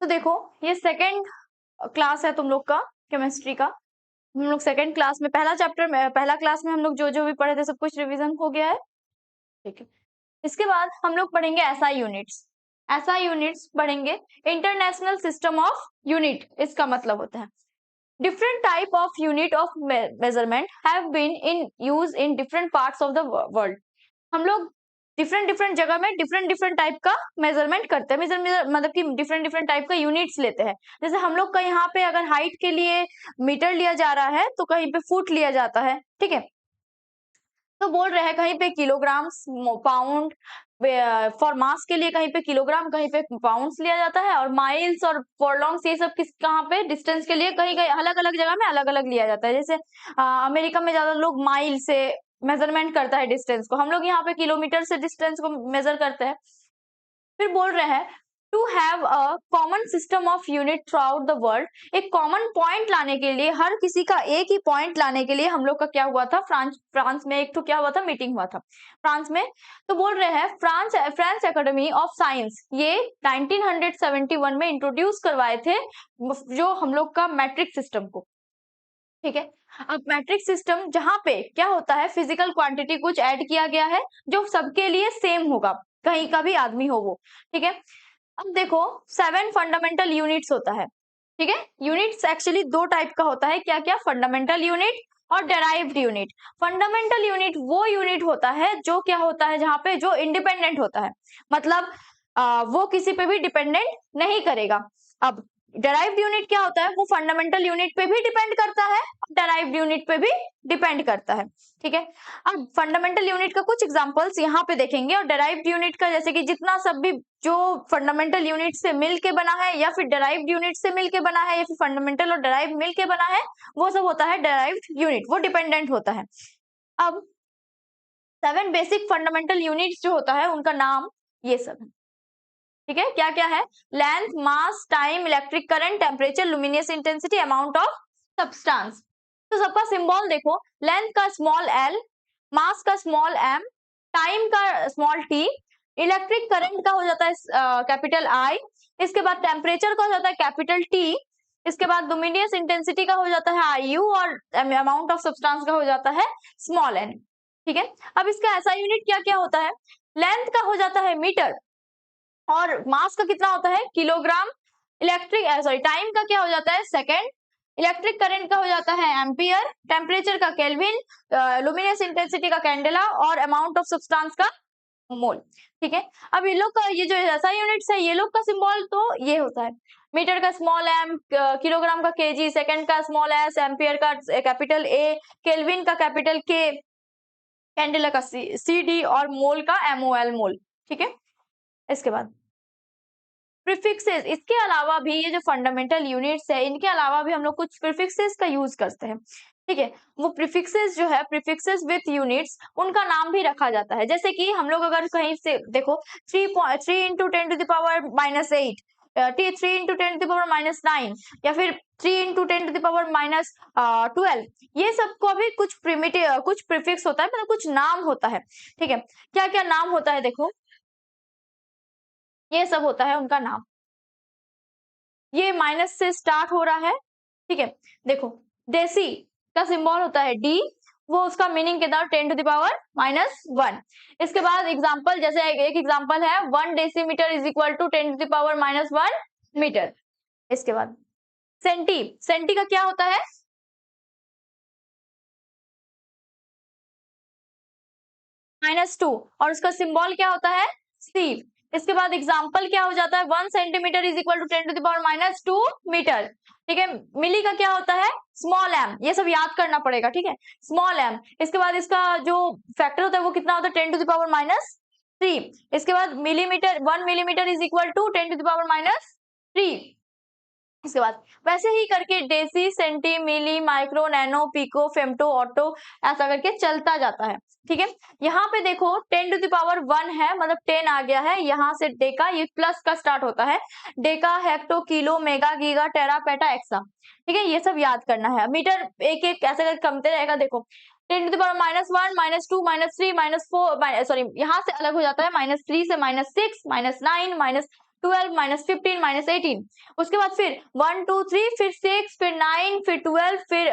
तो देखो ये सेकंड क्लास है तुम लोग का केमिस्ट्री का। हम लोग सेकंड क्लास में पहला चैप्टर में पहला क्लास में हम लोग जो भी पढ़े थे सब कुछ रिवीजन हो गया है। ठीक है, इसके बाद हम लोग पढ़ेंगे एसआई यूनिट्स। एसआई यूनिट्स पढ़ेंगे, इंटरनेशनल सिस्टम ऑफ यूनिट इसका मतलब होता है different type of unit of measurement have been in use in different parts of the world। हम लोग डिफरेंट डिफरेंट जगह में डिफरेंट डिफरेंट टाइप का मेजरमेंट करते हैं। मतलब कि डिफरेंट डिफरेंट टाइप का यूनिट्स लेते हैं। जैसे हम लोग का यहाँ पे अगर हाइट के लिए मीटर लिया जा रहा है तो कहीं पे फुट लिया जाता है। ठीक है, तो बोल रहे हैं कहीं पे किलोग्राम्स, पाउंड, फॉर मास के लिए कहीं पे किलोग्राम, कहीं पे पाउंड्स लिया जाता है, और माइल्स और फॉरलॉन्ग्स ये सब किस कहाँ पे डिस्टेंस के लिए कहीं कहीं अलग अलग जगह में अलग अलग लिया जाता है। जैसे अमेरिका में ज्यादा लोग माइल से मेजरमेंट करता है डिस्टेंस को, हम लोग यहाँ पे किलोमीटर से डिस्टेंस को मेजर करते हैं। फिर बोल रहे हैं to have a common system of unit throughout the world. एक कॉमन पॉइंट लाने के लिए, हर किसी का एक ही पॉइंट लाने के लिए हम लोग का क्या हुआ था, फ्रांस में एक तो क्या हुआ था, मीटिंग हुआ था फ्रांस में। तो बोल रहे हैं फ्रांस एकेडमी ऑफ साइंस ये 1971 में इंट्रोड्यूस करवाए थे जो हम लोग का मैट्रिक सिस्टम को। ठीक है, अब मैट्रिक सिस्टम जहां पे क्या होता है, फिजिकल क्वांटिटी कुछ ऐड किया गया है जो सबके लिए सेम होगा, कहीं का भी आदमी हो वो। ठीक है, अब देखो 7 फंडामेंटल यूनिट्स होता है। ठीक है, यूनिट्स एक्चुअली दो टाइप का होता है, क्या क्या, फंडामेंटल यूनिट और डेराइव्ड यूनिट। फंडामेंटल यूनिट वो यूनिट होता है जो क्या होता है, जहां पे जो इंडिपेंडेंट होता है, मतलब वो किसी पे भी डिपेंडेंट नहीं करेगा। अब डेराइव्ड यूनिट क्या होता है, वो फंडामेंटल यूनिट पे भी डिपेंड करता है, डेराइव्ड यूनिट पे भी डिपेंड करता है। ठीक है, अब फंडामेंटल यूनिट का कुछ एग्जांपल्स यहाँ पे देखेंगे, और डेराइव्ड यूनिट का जैसे कि जितना सब भी जो फंडामेंटल यूनिट से मिलके बना है, या फिर डेराइव्ड यूनिट से मिलके बना है, या फिर फंडामेंटल और डेराइव्ड मिलके बना है, वो सब होता है डेराइव्ड यूनिट, वो डिपेंडेंट होता है। अब 7 बेसिक फंडामेंटल यूनिट्स जो होता है उनका नाम ये सब है। ठीक है, क्या क्या है, length, mass, time, electric current, temperature, luminous intensity, amount of substance. तो सबका सिंबल देखो, लेंथ का स्मॉल एल, मास का स्मॉल एम, टाइम का स्मॉल टी, इलेक्ट्रिक करंट का हो जाता है कैपिटल आई, इसके बाद टेम्परेचर का हो जाता है कैपिटल टी, इसके बाद लुमिनियस इंटेंसिटी का हो जाता है आई यू, और अमाउंट ऑफ सब्सटेंस का हो जाता है स्मॉल एन। ठीक है, अब इसका ऐसा यूनिट क्या क्या होता है, लेंथ का हो जाता है मीटर, और मास का कितना होता है, किलोग्राम, इलेक्ट्रिक सॉरी टाइम का क्या हो जाता है, सेकेंड, इलेक्ट्रिक करंट का हो जाता है एम्पियर, टेम्परेचर का केल्विन, लुमिनस इंटेंसिटी का कैंडेला, और अमाउंट ऑफ सब्सटेंस का मोल। ठीक है, अब ये लोग का ये जो ऐसा यूनिट्स है, ये लोग का सिंबल तो ये होता है, मीटर का स्मॉल एम, किलोग्राम का केजी, सेकंड का स्मॉल एस, एम्पियर का कैपिटल ए, केल्विन का कैपिटल के, कैंडेला का सी डी, और मोल का एमओएल मोल। ठीक है, इसके बाद प्रीफिक्सेस, इसके अलावा भी ये जो फंडामेंटल यूनिट्स है इनके अलावा भी हम लोग कुछ प्रीफिक्सेस का यूज करते हैं। ठीक है, वो प्रीफिक्सेस जो है, प्रीफिक्सेस विथ यूनिट्स, उनका नाम भी रखा जाता है। जैसे कि हम लोग अगर कहीं से देखो 3 into 10 to the power -8, 3 into 10 to the power -9, या फिर 3 इंटू 10 टू द पावर -12, ये सबको भी कुछ प्रिमिटिव कुछ प्रीफिक्स होता है, मतलब कुछ नाम होता है। ठीक है, क्या क्या नाम होता है देखो, ये सब होता है उनका नाम। ये माइनस से स्टार्ट हो रहा है। ठीक है, देखो डेसी का सिंबल होता है डी, वो उसका मीनिंग कितना, 10 टू द पावर -1। इसके बाद एग्जांपल, जैसे एक एग्जांपल है 1 decimetre is equal to 10 to the power -1 metre. इसके बाद सेंटी, सेंटी का क्या होता है, -2, और उसका सिंबल क्या होता है, सी। इसके बाद एग्जाम्पल क्या हो जाता है, 1 centimetre is equal to 10 to the power -2 metre. ठीक है, मिली का क्या होता है, स्मॉल एम, ये सब याद करना पड़ेगा। ठीक है, स्मॉल एम। इसके बाद इसका जो फैक्टर होता है वो कितना होता है, 10 टू द पावर -3। इसके बाद millimetre, 1 millimetre is equal to 10 to the power -3। इसके बाद वैसे ही करके deci, centi, milli, micro, nano, pico, femto, atto, ऐसा करके चलता जाता है। ठीक है, यहाँ पे देखो 10 टू द पावर 1 है, मतलब 10 आ गया है, यहाँ से डेका, ये प्लस का स्टार्ट होता है, deca, hecto, kilo, mega, giga, tera, peta, exa. ठीक है, ये सब याद करना है। मीटर एक एक ऐसे करके कमते रहेगा, देखो 10 टू द पावर -1, -2, -3, -4, सॉरी यहाँ से अलग हो जाता है, -3 से -6, -9, 12 माइनस 15 माइनस 18, उसके बाद फिर 1 2 3, फिर 6, फिर 9, फिर 12, फिर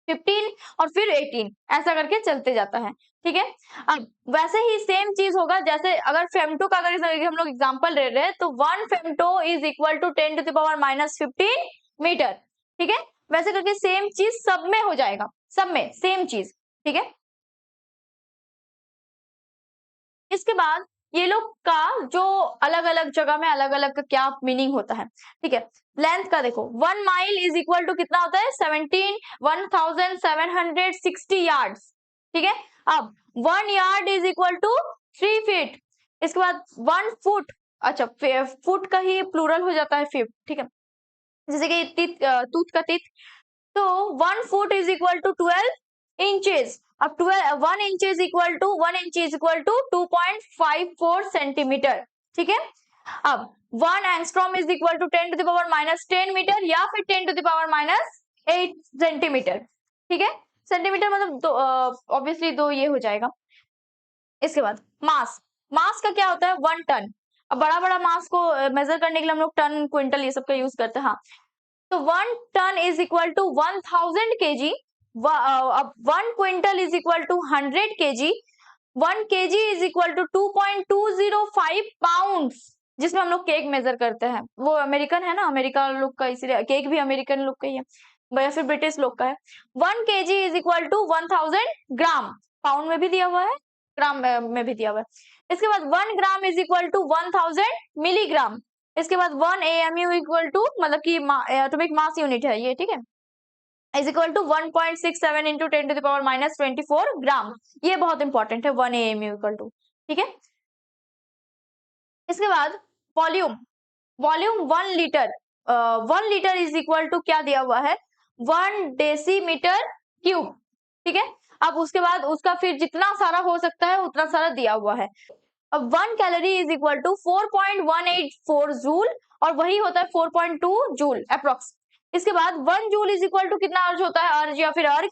15 और फिर 18, ऐसा करके चलते जाता है। ठीक है, अब वैसे ही सेम चीज होगा, जैसे अगर फेमटो का अगर हम लोग एग्जांपल ले रहे हैं तो 1 femto is equal to 10 to the power minus 15 metre. ठीक है, वैसे करके सेम चीज सब में हो जाएगा, सब में सेम चीज। ठीक है, इसके बाद ये लोग का जो अलग अलग जगह में अलग अलग का क्या मीनिंग होता है। ठीक है, लेंथ का देखो, 1 माइल इज इक्वल टू कितना होता है, 1760 यार्ड्स। ठीक है, अब 1 yard is equal to 3 feet. इसके बाद 1 फुट, अच्छा फुट का ही प्लूरल हो जाता है फीट। ठीक है, जैसे कि तूत का तीत, तो 1 foot is equal to 12 inches. अब 1 inch is equal to 2.54 centimetre. ठीक है, अब 1 angstrom is equal to 10 to the power minus 10 metre या फिर 10 to the power minus 8 centimetre. ठीक है, सेंटीमीटर मतलब दो, ऑब्वियसली दो ये हो जाएगा। इसके बाद मास, मास का क्या होता है, 1 टन। अब बड़ा बड़ा मास को मेजर करने के लिए हम लोग टन क्विंटल ये सब का यूज करते हैं। हाँ, तो 1 ton is equal to 1000 KG. अब 1 quintal is equal to 100 KG. 1 KG is equal to 2.205 pounds, जिसमें हम लोग केक मेजर करते हैं। वो अमेरिकन है ना, अमेरिका लोग का, इसीलिए केक भी अमेरिकन लोग का ही है या फिर ब्रिटिश लोग का है। 1 KG is equal to 1000 gram, pound में भी दिया हुआ है, ग्राम में भी दिया हुआ है। इसके बाद 1 gram is equal to 1000 milligram. इसके बाद 1 AMU इक्वल टू, मतलब कि एटॉमिक मास यूनिट है ये। ठीक है, is equal to 1.67 into 10 to the power minus 24 gram. ये बहुत इंपॉर्टेंट है, 1 AMU इक्वल टू। ठीक है, इसके बाद volume, volume 1 litre, 1 litre is equal to क्या दिया हुआ है, 1 डेसीमीटर क्यूब। ठीक है, अब उसके बाद उसका फिर जितना सारा हो सकता है उतना सारा दिया हुआ है। अब 1 calorie is equal to 4.184 joule, और वही होता है 4.2 जूल अप्रोक्स। इसके बाद 1 जूल इज इक्वल टू कितना अर्ज होता है, अर्ज या फिर अर्ग,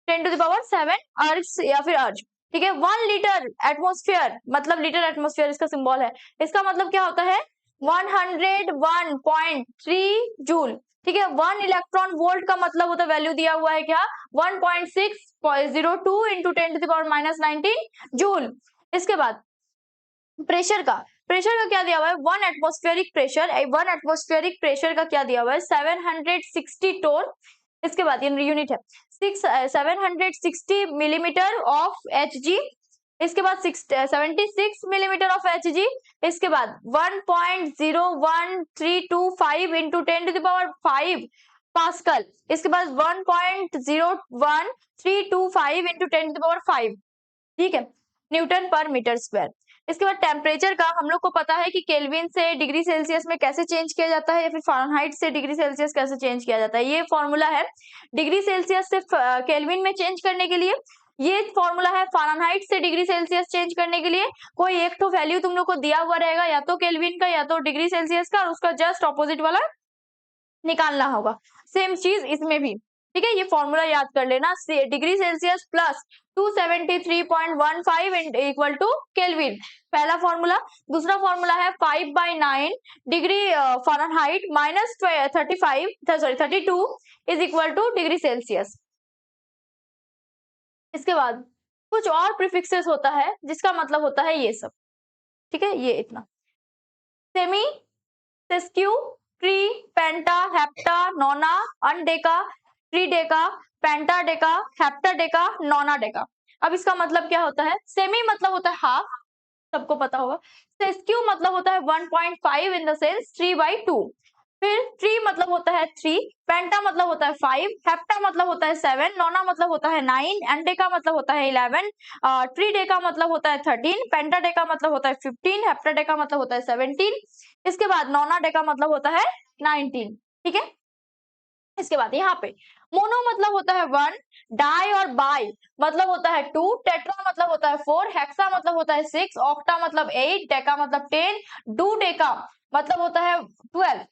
10 टू द पावर 7 अर्ज या फिर अर्ज। ठीक है, 1 लीटर एटमोस्फेयर, मतलब लीटर एटमोस्फेयर इसका सिंबल है। इसका मतलब क्या होता है, 101.3 जूल। ठीक है, 1 इलेक्ट्रॉन वोल्ट का मतलब होता है, वैल्यू दिया हुआ है क्या, 1.602 into 10 to the power minus 19 joule. इसके बाद प्रेशर का, प्रेशर का क्या दिया हुआ है, 1 एटमोस्फेरिक प्रेशर, 1 एटमोस्फेरिक प्रेशर का क्या दिया हुआ है, 760 टोन। इसके बाद ये यूनिट है 760 मिलीमीटर ऑफ Hg। इसके बाद 76 मिलीमीटर ऑफ Hg। इसके बाद 1.01325 into 10 to the power 5 pascal. इसके बाद 1.01325 इंटू 10 टू द पावर 5, ठीक है, न्यूटन पर मीटर स्क्वायर। इसके बाद टेम्परेचर का हम लोग को पता है कि केल्विन से डिग्री सेल्सियस में कैसे चेंज किया जाता है, या फिर फारेनहाइट से डिग्री सेल्सियस कैसे चेंज किया जाता है। ये फॉर्मूला है डिग्री सेल्सियस से केल्विन में चेंज करने के लिए, ये फॉर्मूला है फारेनहाइट से डिग्री सेल्सियस चेंज करने के लिए। कोई एक तो वैल्यू तुम लोग को दिया हुआ रहेगा, या तो केल्विन का या तो डिग्री सेल्सियस का, और उसका जस्ट ऑपोजिट वाला निकालना होगा। सेम चीज इसमें भी। ठीक है, ये फॉर्मूला याद कर लेना, degree Celsius plus 273.15 equal to kelvin, पहला फॉर्मूला। दूसरा फॉर्मूला है 5/9 degree Fahrenheit minus 32 is equal to degree Celsius. इसके बाद कुछ और प्रीफिक्सेस होता है जिसका मतलब होता है ये सब। ठीक है, ये इतना, सेमी, सेस्क्यू, ट्री, पेंटा, हेप्टा, नोना, अनडेका, ट्रीडेका, पेंटाडेका, हेप्टाडेका, नोनाडेका। अब इसका मतलब क्या होता है, सेमी मतलब होता है हाफ, सबको पता होगा। सेस्क्यू मतलब होता है 1.5 इन द सेंस 3/2। फिर ट्री मतलब होता है 3, पेंटा मतलब होता है 5, हेप्टा मतलब होता है 7, नोना मतलब होता है 9, एंडेका मतलब होता है 11, ट्री डेका मतलब होता है 13, पेंटा डेका मतलब होता है 15, हेप्टा डेका मतलब होता है 17। इसके बाद नोना डेका मतलब होता है 19। ठीक है, इसके बाद यहाँ पे मोनो मतलब होता है 1, डाई और बाई मतलब होता है 2, टेट्रा मतलब होता है 4, हेक्सा मतलब होता है 6, ऑक्टा मतलब 8, डेका मतलब 10, डू डेका मतलब होता है 12।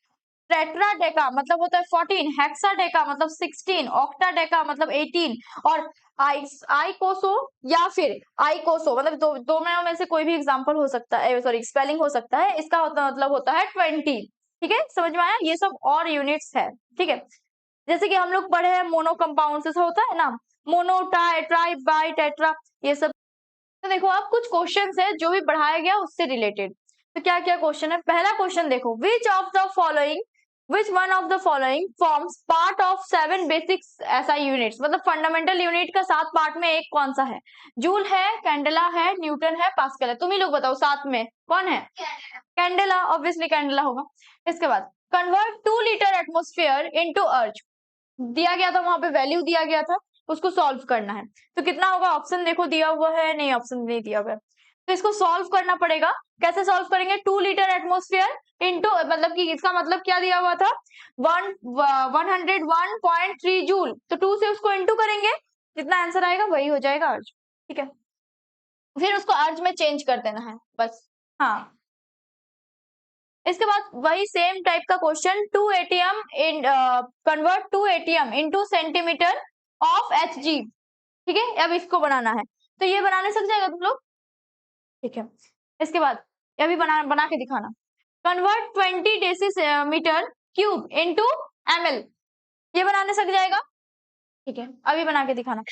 टेट्राडेका मतलब होता है 14, हेक्साडेका मतलब 16, ऑक्टाडेका मतलब 18 और आइकोसो या फिर आइकोसो मतलब दो में से कोई भी एग्जांपल हो सकता है, सॉरी स्पेलिंग हो सकता है, इसका मतलब होता है 20। ठीक है, समझ में आया? ये सब और यूनिट्स है। ठीक है, जैसे कि हम लोग पढ़े हैं मोनो कंपाउंड से होता है ना, मोनो, ट्राई, बाई, टेट्रा, ये सब। तो देखो अब कुछ क्वेश्चंस है जो भी पढ़ाया गया उससे रिलेटेड। तो क्या क्या क्वेश्चन है? पहला क्वेश्चन देखो, which one of the following forms part of 7 basic SI units, मतलब फंडामेंटल यूनिट का 7 पार्ट में एक कौन सा है? जूल है, कैंडेला है, न्यूटन है, पास्कल है। तुम ही लोग बताओ 7 में कौन है? कैंडेला, ऑब्वियसली कैंडेला होगा। इसके बाद कन्वर्ट 2 लीटर एटमोस्फेयर इनटू अर्थ, दिया गया था, वहां पे वैल्यू दिया गया था, उसको सॉल्व करना है। तो कितना होगा? ऑप्शन देखो दिया हुआ है, नहीं ऑप्शन नहीं दिया हुआ है, तो इसको सॉल्व करना पड़ेगा। कैसे सॉल्व करेंगे? 2 लीटर एटमोस्फेयर इनटू, मतलब कि इसका मतलब क्या दिया हुआ था? 101.3 जूल, तो 2 से उसको इनटू करेंगे, जितना आंसर आएगा वही हो जाएगा अर्ज। ठीक है, फिर उसको अर्ज में चेंज कर देना है बस। हाँ, इसके बाद वही सेम टाइप का question, 2 ATM in convert 2 ATM into centimetre of Hg. ठीक है, अब इसको बनाना है, तो ये बनाने सक जाएगा तुम लोग? ठीक है, इसके बाद अभी बना के दिखाना, convert 20 decimetre cube into ML, ये बनाने सक जाएगा? ठीक है, अभी बना के दिखाना।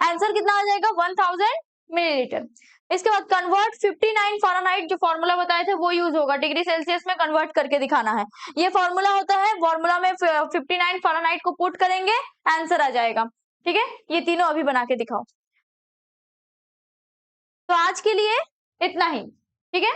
आंसर कितना आ जाएगा? 1000 मिलीलीटर। इसके बाद कन्वर्ट 59 फ़ारेनहाइट, जो फॉर्मूला बताए थे वो यूज होगा, डिग्री सेल्सियस में कन्वर्ट करके दिखाना है। ये फॉर्मूला होता है, फॉर्मूला में 59 फ़ारेनहाइट को पुट करेंगे, आंसर आ जाएगा। ठीक है, ये तीनों अभी बना के दिखाओ। तो आज के लिए इतना ही। ठीक है।